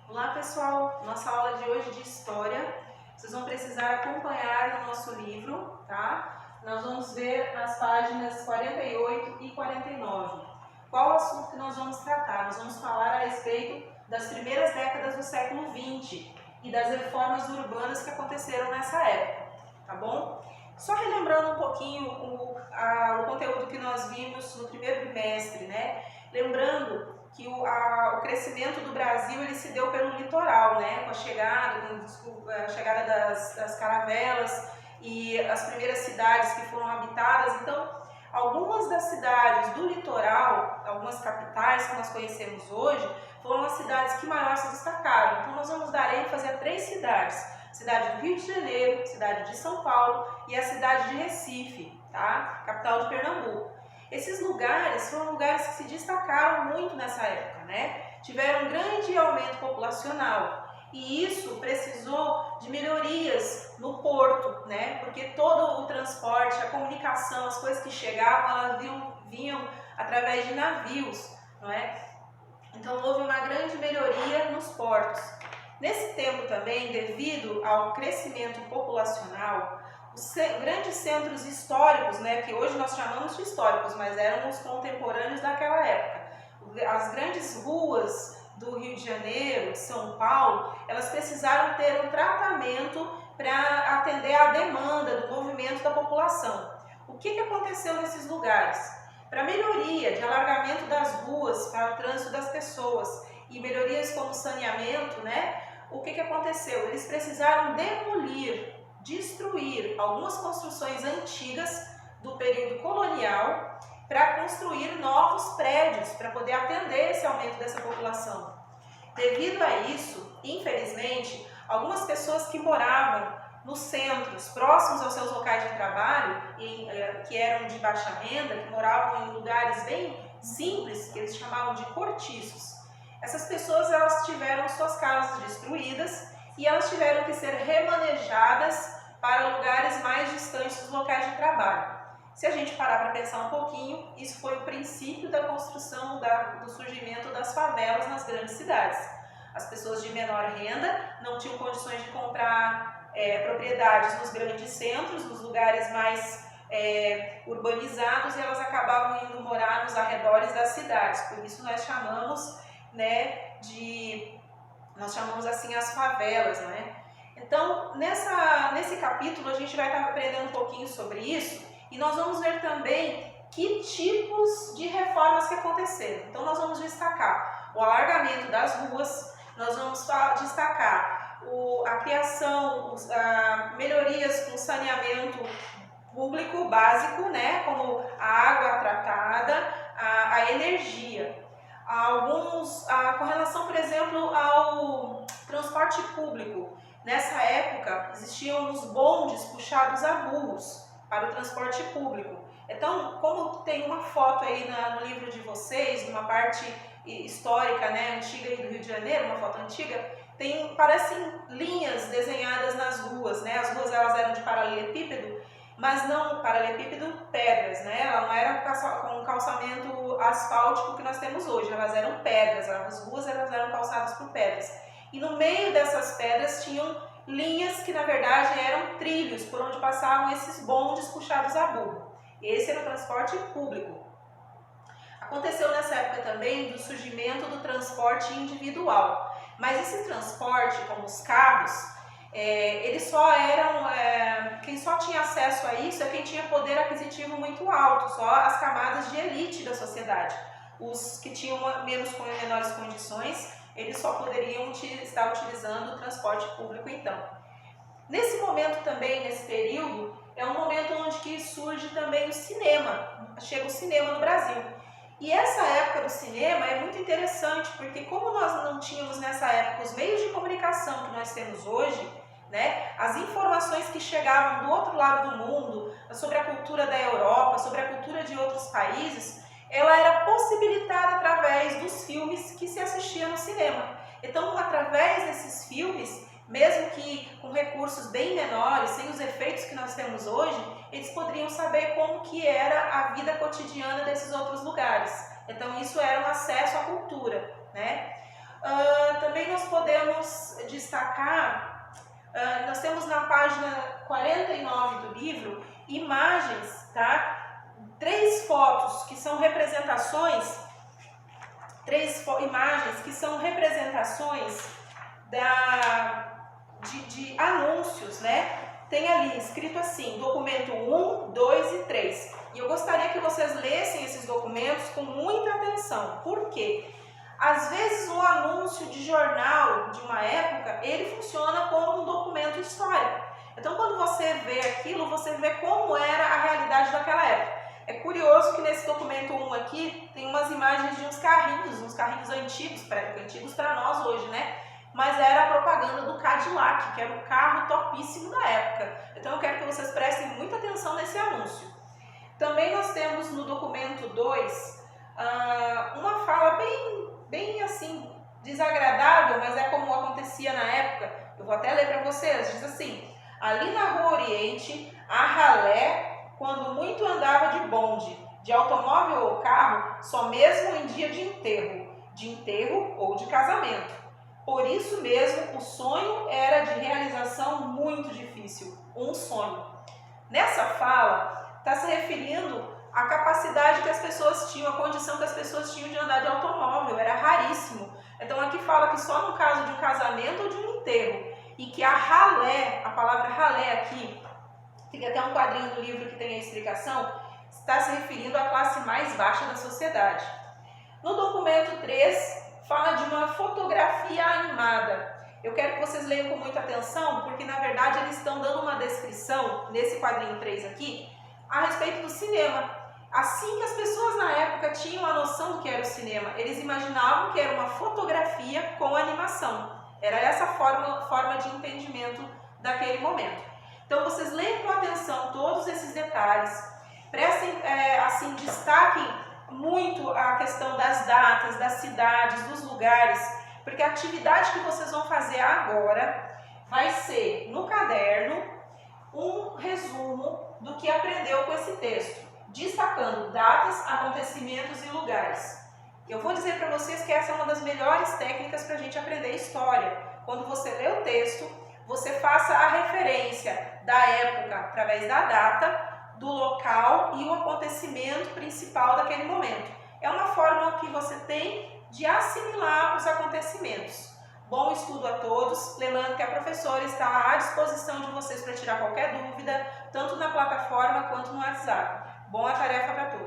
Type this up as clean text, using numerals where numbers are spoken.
Olá pessoal, nossa aula de hoje de História, vocês vão precisar acompanhar no nosso livro, tá? Nós vamos ver as páginas 48 e 49. Qual o assunto que nós vamos tratar? Nós vamos falar a respeito das primeiras décadas do século XX e das reformas urbanas que aconteceram nessa época, tá bom? Só relembrando um pouquinho o conteúdo que nós vimos no primeiro bimestre, né? Lembrando que o crescimento do Brasil ele se deu pelo litoral, né? Com a chegada das caravelas e as primeiras cidades que foram habitadas. Então, algumas das cidades do litoral, algumas capitais que nós conhecemos hoje, foram as cidades que maior se destacaram. Então, nós vamos dar ênfase a 3 cidades. Cidade do Rio de Janeiro, cidade de São Paulo e a cidade de Recife, tá? Capital de Pernambuco. Esses lugares foram lugares que se destacaram muito nessa época, né? Tiveram um grande aumento populacional e isso precisou de melhorias no porto, né? Porque todo o transporte, a comunicação, as coisas que chegavam, elas vinham através de navios, não é? Então houve uma grande melhoria nos portos. Nesse tempo também, devido ao crescimento populacional, os grandes centros históricos, né, que hoje nós chamamos de históricos, mas eram os contemporâneos daquela época. As grandes ruas do Rio de Janeiro, São Paulo, elas precisaram ter um tratamento para atender à demanda do movimento da população. O que aconteceu nesses lugares? Para melhoria de alargamento das ruas para o trânsito das pessoas e melhorias como saneamento, né, o que aconteceu? Eles precisaram destruir algumas construções antigas do período colonial para construir novos prédios para poder atender esse aumento dessa população. Devido a isso, infelizmente, algumas pessoas que moravam nos centros, próximos aos seus locais de trabalho, que eram de baixa renda, que moravam em lugares bem simples, que eles chamavam de cortiços. Essas pessoas elas tiveram suas casas destruídas e elas tiveram que ser remanejadas para lugares mais distantes dos locais de trabalho. Se a gente parar para pensar um pouquinho, isso foi o princípio da construção, do surgimento das favelas nas grandes cidades. As pessoas de menor renda não tinham condições de comprar propriedades nos grandes centros, nos lugares mais urbanizados, e elas acabavam indo morar nos arredores das cidades. Por isso nós chamamos, né, nós chamamos assim as favelas, né? Então, nesse capítulo a gente vai estar aprendendo um pouquinho sobre isso e nós vamos ver também que tipos de reformas que aconteceram. Então, nós vamos destacar o alargamento das ruas, nós vamos destacar a criação, melhorias com saneamento público básico, né, como a água tratada, a energia. Com relação, por exemplo, ao transporte público. Nessa época, existiam os bondes puxados a burros para o transporte público. Então, como tem uma foto aí no livro de vocês, numa parte histórica, né, antiga do Rio de Janeiro, uma foto antiga, parecem linhas desenhadas nas ruas, né? As ruas elas eram de paralelepípedo, mas não paralelepípedo pedras, né? Ela não era com um calçamento asfáltico que nós temos hoje, elas eram pedras, as ruas elas eram calçadas por pedras. E no meio dessas pedras tinham linhas que na verdade eram trilhos por onde passavam esses bondes puxados a burro. Esse era o transporte público. Aconteceu nessa época também do surgimento do transporte individual, mas esse transporte, como os carros, eles só eram, quem só tinha acesso a isso é quem tinha poder aquisitivo muito alto, só as camadas de elite da sociedade. Os que tinham menores condições, eles só poderiam estar utilizando o transporte público então. Nesse momento também, nesse período, é um momento onde que surge também o cinema, chega o cinema no Brasil. E essa época do cinema é muito interessante, porque como nós não tínhamos nessa época os meios de comunicação que nós temos hoje, né, as informações que chegavam do outro lado do mundo, sobre a cultura da Europa, sobre a cultura de outros países, ela era possibilitada através dos filmes que se assistiam no cinema. Então, através desses filmes, mesmo que com recursos bem menores, sem os efeitos que nós temos hoje, eles poderiam saber como que era a vida cotidiana desses outros lugares. Então, isso era um acesso à cultura, né? Também nós podemos destacar, nós temos na página 49 do livro, imagens, tá? 3 fotos que são representações, 3 imagens que são representações de anúncios, né? Tem ali escrito assim, documento 1, 2 e 3. E eu gostaria que vocês lessem esses documentos com muita atenção. Por quê? Às vezes um anúncio de jornal de uma época, ele funciona como um documento histórico. Então quando você vê aquilo, você vê como era a realidade daquela época. É curioso que nesse documento 1 aqui, tem umas imagens de uns carrinhos antigos para nós hoje, né? Mas era a propaganda do Cadillac, que era o carro topíssimo da época. Então eu quero que vocês prestem muita atenção nesse anúncio. Também nós temos no documento 2 uma fala bem assim, desagradável, mas é como acontecia na época. Eu vou até ler para vocês, diz assim: ali na Rua Oriente, a ralé, quando muito andava de bonde, de automóvel ou carro, só mesmo em dia de enterro ou de casamento. Por isso mesmo, o sonho era de realização muito difícil, um sonho. Nessa fala, está se referindo à capacidade que as pessoas tinham, a condição que as pessoas tinham de andar de automóvel, era raríssimo. Então aqui fala que só no caso de um casamento ou de um enterro, e que a ralé, a palavra ralé aqui, tem até um quadrinho do livro que tem a explicação, está se referindo à classe mais baixa da sociedade. No documento 3, fala de uma fotografia animada. Eu quero que vocês leiam com muita atenção, porque na verdade eles estão dando uma descrição, nesse quadrinho 3 aqui, a respeito do cinema. Assim que as pessoas na época tinham a noção do que era o cinema, eles imaginavam que era uma fotografia com animação. Era essa forma de entendimento daquele momento. Então vocês leiam com atenção todos esses detalhes, prestem, destaquem muito a questão das datas, das cidades, dos lugares, porque a atividade que vocês vão fazer agora vai ser, no caderno, um resumo do que aprendeu com esse texto, destacando datas, acontecimentos e lugares. Eu vou dizer para vocês que essa é uma das melhores técnicas para a gente aprender história. Quando você lê o texto, você faça a referência da época através da data, do local e o acontecimento principal daquele momento. É uma forma que você tem de assimilar os acontecimentos. Bom estudo a todos, lembrando que a professora está à disposição de vocês para tirar qualquer dúvida, tanto na plataforma quanto no WhatsApp. Boa tarefa para todos!